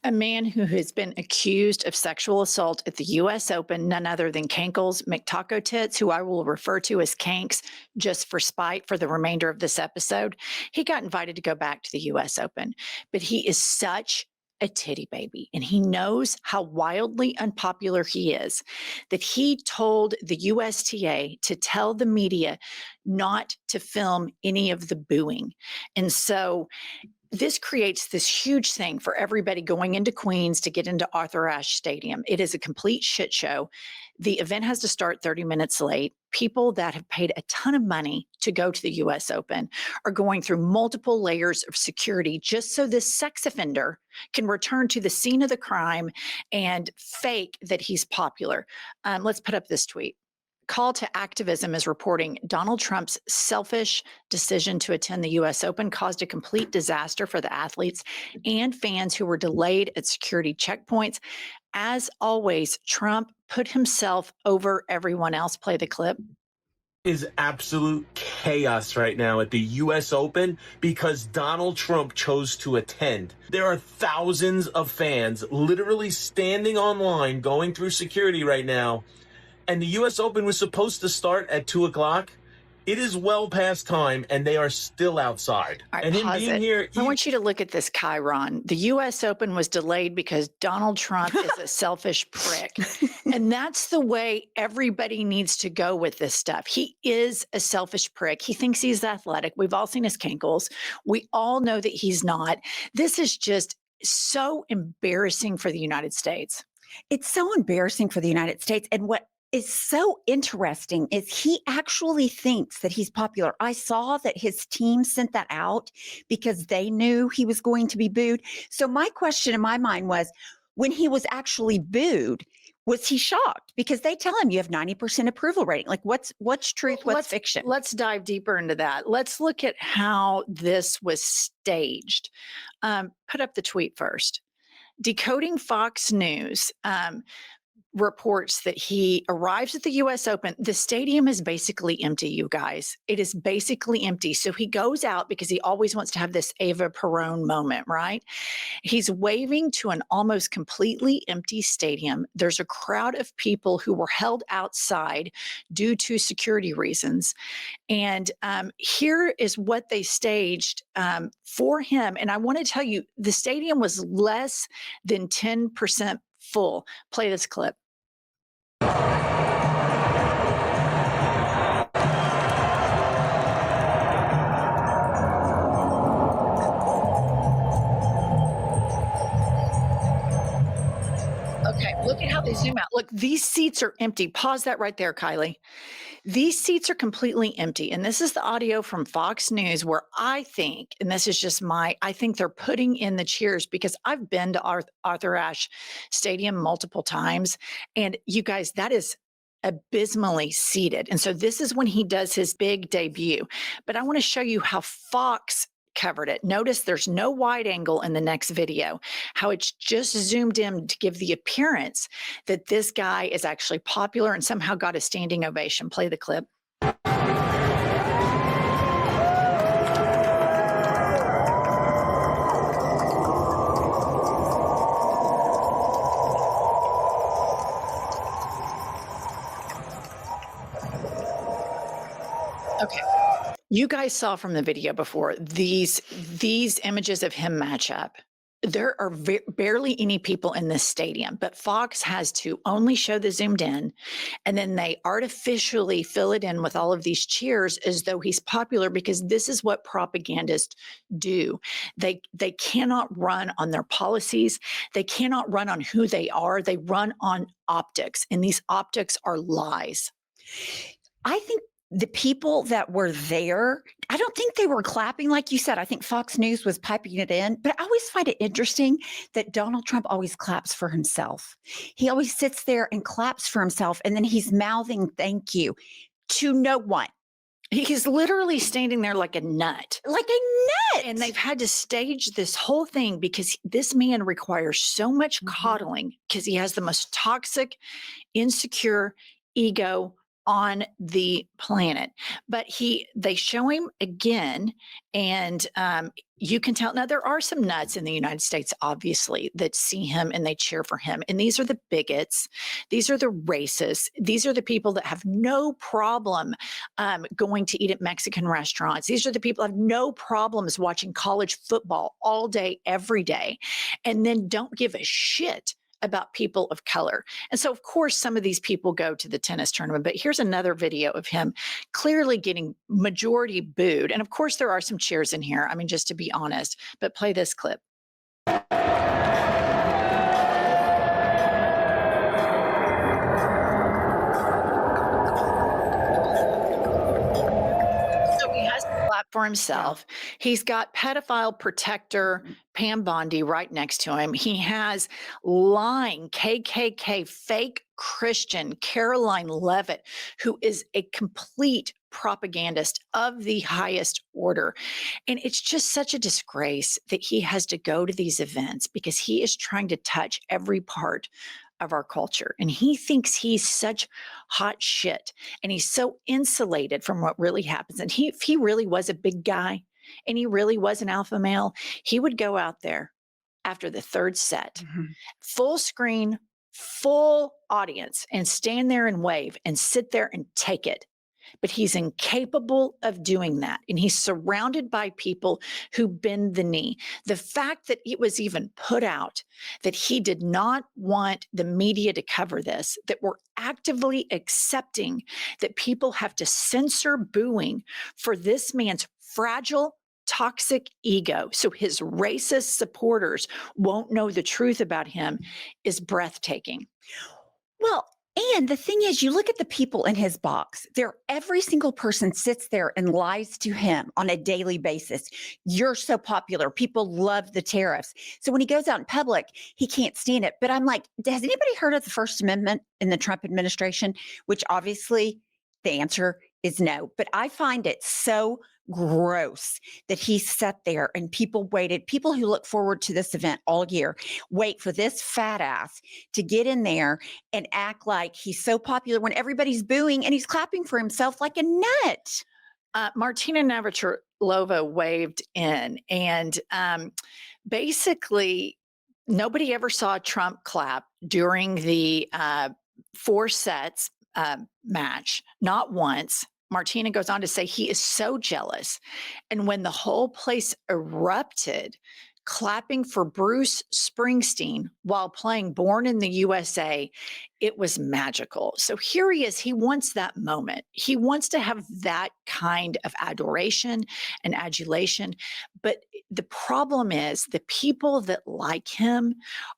A man who has been accused of sexual assault at the US Open, none other than Kankles McTaco Tits, who I will refer to as Kanks just for spite for the remainder of this episode. He got invited to go back to the US Open, but he is such a titty baby, and he knows how wildly unpopular he is that he told the USTA to tell the media not to film any of the booing. And so this creates this huge thing for everybody going into Queens to get into Arthur Ashe Stadium. It is a complete shit show. The event has to start 30 minutes late. People that have paid a ton of money to go to the US Open are going through multiple layers of security just so this sex offender can return to the scene of the crime and fake that he's popular. Let's put up this tweet. Call to Activism is reporting Donald Trump's selfish decision to attend the US Open caused a complete disaster for the athletes and fans who were delayed at security checkpoints. As always, Trump put himself over everyone else. Play the clip. Is absolute chaos right now at the US Open because Donald Trump chose to attend. There are thousands of fans literally standing online going through security right now. And the US Open was supposed to start at 2 o'clock. It is well past time, and they are still outside. All right, and him pause being it. here, I want you to look at this chyron. The US Open was delayed because Donald Trump is a selfish prick. And that's the way everybody needs to go with this stuff. He is a selfish prick. He thinks he's athletic. We've all seen his cankles. We all know that he's not. This is just so embarrassing for the United States. It's so embarrassing for the United States. And what is so interesting is he actually thinks that he's popular. I saw that his team sent that out because they knew he was going to be booed. So my question in my mind was, when he was actually booed, was he shocked? Because they tell him you have 90% approval rating. Like what's truth, what's fiction? Let's dive deeper into that. Let's look at how this was staged. Put up the tweet first. Decoding Fox News reports that he arrives at the US Open. The stadium is basically empty, you guys. It is basically empty. So he goes out because he always wants to have this Eva Perón moment, right? He's waving to an almost completely empty stadium. There's a crowd of people who were held outside due to security reasons. And here is what they staged for him. And I want to tell you, the stadium was less than 10% full. Play this clip. Okay, look at how they zoom out. Look, these seats are empty. Pause that right there, Kylie. These seats are completely empty. And this is the audio from Fox News where I think, and this is just I think they're putting in the cheers because I've been to Arthur Ashe Stadium multiple times. And you guys, that is abysmally seated. And so this is when he does his big debut. But I want to show you how Fox covered it. Notice there's no wide angle in the next video, how it's just zoomed in to give the appearance that this guy is actually popular and somehow got a standing ovation. Play the clip. Okay. You guys saw from the video before, these images of him match up. There are barely any people in this stadium, but Fox has to only show the zoomed in, and then they artificially fill it in with all of these cheers as though he's popular, because this is what propagandists do. They cannot run on their policies. They cannot run on who they are. They run on optics, and these optics are lies. I think the people that were there, I don't think they were clapping like you said. I think Fox News was piping it in. But I always find it interesting that Donald Trump always claps for himself. He always sits there and claps for himself, and then he's mouthing thank you to no one. He's literally standing there like a nut. Like a nut. And they've had to stage this whole thing because this man requires so much coddling because he has the most toxic, insecure ego on the planet. But they show him again, and you can tell. Now, there are some nuts in the United States, obviously, that see him and they cheer for him. And these are the bigots. These are the racists. These are the people that have no problem going to eat at Mexican restaurants. These are the people that have no problems watching college football all day, every day, and then don't give a shit about people of color. And so, of course, some of these people go to the tennis tournament, but here's another video of him clearly getting majority booed. And of course, there are some cheers in here. I mean, just to be honest, but play this clip. So he has to clap for himself. He's got pedophile protector Pam Bondi right next to him. He has lying KKK fake Christian Caroline Levitt, who is a complete propagandist of the highest order. And it's just such a disgrace that he has to go to these events because he is trying to touch every part of our culture. And he thinks he's such hot shit and he's so insulated from what really happens. And if he really was a big guy and he really was an alpha male, he would go out there after the third set, full screen, full audience, and stand there and wave and sit there and take it. But he's incapable of doing that. And he's surrounded by people who bend the knee. The fact that it was even put out that he did not want the media to cover this, that we're actively accepting that people have to censor booing for this man's fragile, toxic ego, so his racist supporters won't know the truth about him, is breathtaking. Well, and the thing is, you look at the people in his box, every single person sits there and lies to him on a daily basis. You're so popular. People love the tariffs. So when he goes out in public, he can't stand it. But I'm like, has anybody heard of the First Amendment in the Trump administration? Which obviously the answer is no. But I find it so gross that he sat there and people who look forward to this event all year, wait for this fat ass to get in there and act like he's so popular when everybody's booing and he's clapping for himself like a nut. Martina Navratilova waved in, and basically nobody ever saw Trump clap during the 4 sets match, not once. Martina goes on to say he is so jealous. And when the whole place erupted, clapping for Bruce Springsteen while playing Born in the USA, it was magical. So here he is. He wants that moment. He wants to have that kind of adoration and adulation. But the problem is the people that like him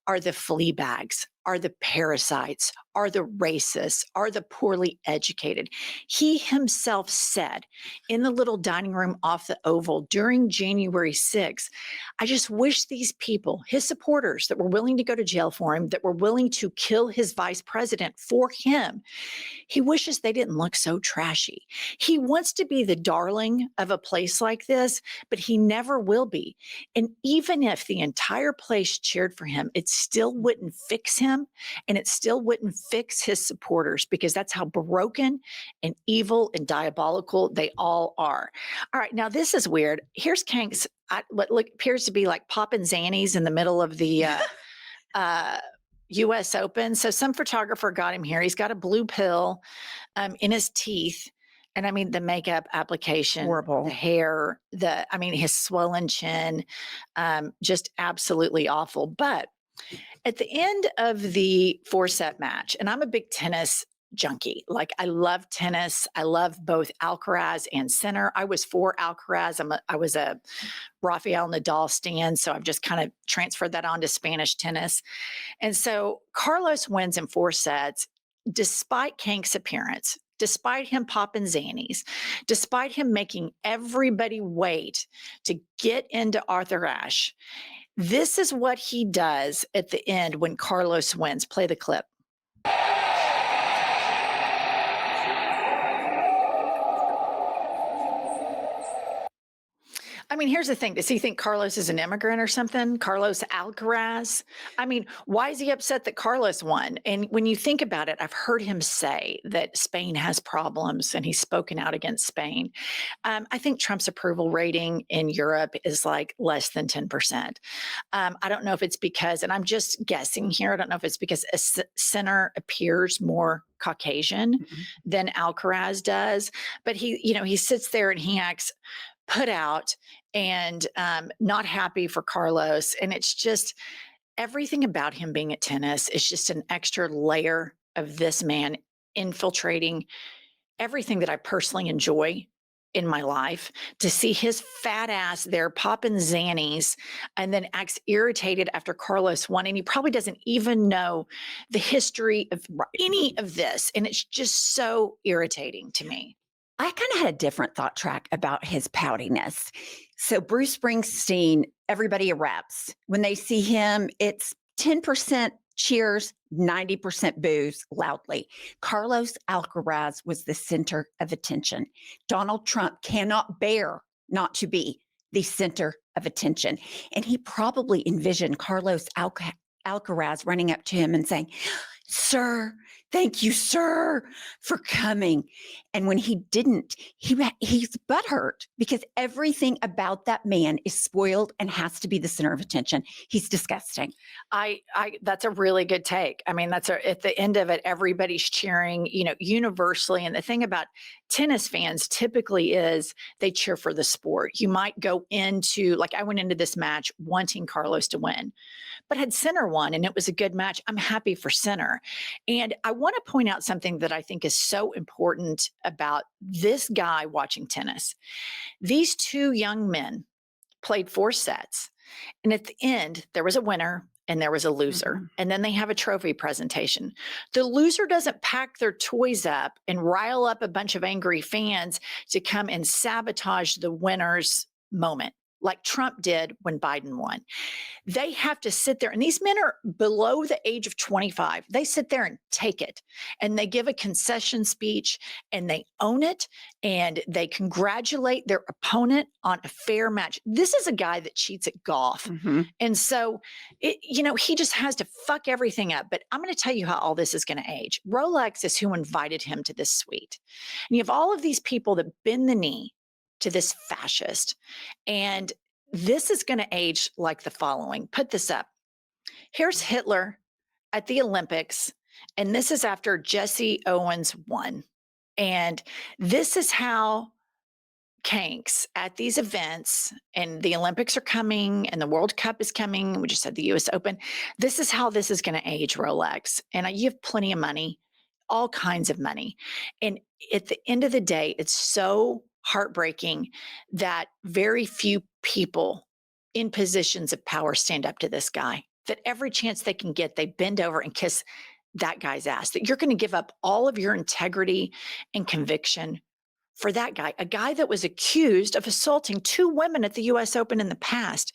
are the flea bags, are the parasites, are the racists, are the poorly educated. He himself said in the little dining room off the Oval during January 6th, I just wish these people, his supporters that were willing to go to jail for him, that were willing to kill his vice president for him, he wishes they didn't look so trashy. He wants to be the darling of a place like this, but he never will be. And even if the entire place cheered for him, it still wouldn't fix him and it still wouldn't fix his supporters because that's how broken and evil and diabolical they all are. All right, now this is weird. Here's Kank's what appears to be like popping Xannies in the middle of the U.S. Open. So some photographer got him here. He's got a blue pill in his teeth. And I mean, the makeup application, Horrible. the hair, his swollen chin, just absolutely awful. But at the end of the 4-set match, and I'm a big tennis junkie. Like I love tennis. I love both Alcaraz and Sinner. I was for Alcaraz. I was a Rafael Nadal stan, so I've just kind of transferred that on to Spanish tennis. And so Carlos wins in 4 sets, despite Kank's appearance, despite him popping Xannies, despite him making everybody wait to get into Arthur Ashe. This is what he does at the end when Carlos wins. Play the clip. I mean, here's the thing. Does he think Carlos is an immigrant or something? Carlos Alcaraz? I mean, why is he upset that Carlos won? And when you think about it, I've heard him say that Spain has problems and he's spoken out against Spain. I think Trump's approval rating in Europe is like less than 10%. I don't know if it's because, and I'm just guessing here, I don't know if it's because a center appears more Caucasian than Alcaraz does, but he sits there and he acts put out and not happy for Carlos. And it's just everything about him being at tennis is just an extra layer of this man infiltrating everything that I personally enjoy in my life. To see his fat ass there popping Xannies and then acts irritated after Carlos won. And he probably doesn't even know the history of any of this. And it's just so irritating to me. I kind of had a different thought track about his poutiness. So Bruce Springsteen, everybody erupts. When they see him, it's 10% cheers, 90% boos loudly. Carlos Alcaraz was the center of attention. Donald Trump cannot bear not to be the center of attention. And he probably envisioned Carlos Alcaraz running up to him and saying, "Sir, thank you, sir, for coming." And when he didn't, he's butthurt because everything about that man is spoiled and has to be the center of attention. He's disgusting. That's a really good take. I mean, at the end of it, everybody's cheering, universally. And the thing about tennis fans typically is they cheer for the sport. You might go into, like, I went into this match wanting Carlos to win, but had Sinner won and it was a good match. I'm happy for Sinner. And I want to point out something that I think is so important about this guy watching tennis. These two young men played 4 sets. And at the end, there was a winner and there was a loser. And then they have a trophy presentation. The loser doesn't pack their toys up and rile up a bunch of angry fans to come and sabotage the winner's moment, like Trump did when Biden won. They have to sit there, and these men are below the age of 25. They sit there and take it, and they give a concession speech, and they own it, and they congratulate their opponent on a fair match. This is a guy that cheats at golf. And so, he just has to fuck everything up. But I'm going to tell you how all this is going to age. Rolex is who invited him to this suite. And you have all of these people that bend the knee to this fascist. And this is going to age like the following. Put this up. Here's Hitler at the Olympics. And this is after Jesse Owens won. And this is how Kanks at these events, and the Olympics are coming and the World Cup is coming. We just had the US Open. This is how this is going to age, Rolex. And you have plenty of money, all kinds of money. And at the end of the day, it's so heartbreaking that very few people in positions of power stand up to this guy, that every chance they can get, they bend over and kiss that guy's ass, that you're going to give up all of your integrity and conviction for that guy, a guy that was accused of assaulting 2 women at the US Open in the past.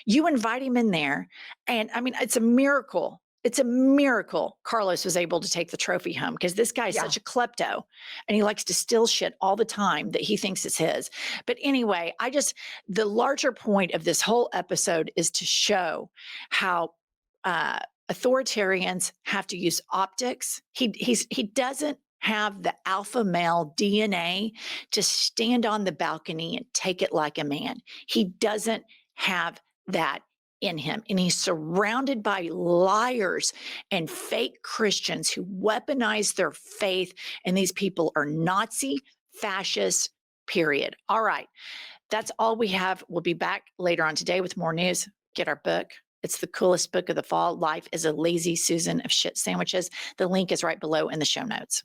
You invite him in there. And I mean, it's a miracle. It's a miracle Carlos was able to take the trophy home, because this guy is such a klepto and he likes to steal shit all the time that he thinks is his. But anyway, the larger point of this whole episode is to show how authoritarians have to use optics. He doesn't have the alpha male DNA to stand on the balcony and take it like a man. He doesn't have that in him. And he's surrounded by liars and fake Christians who weaponize their faith. And these people are Nazi, fascist, period. All right. That's all we have. We'll be back later on today with more news. Get our book. It's the coolest book of the fall. Life is a Lazy Susan of Shit Sandwiches. The link is right below in the show notes.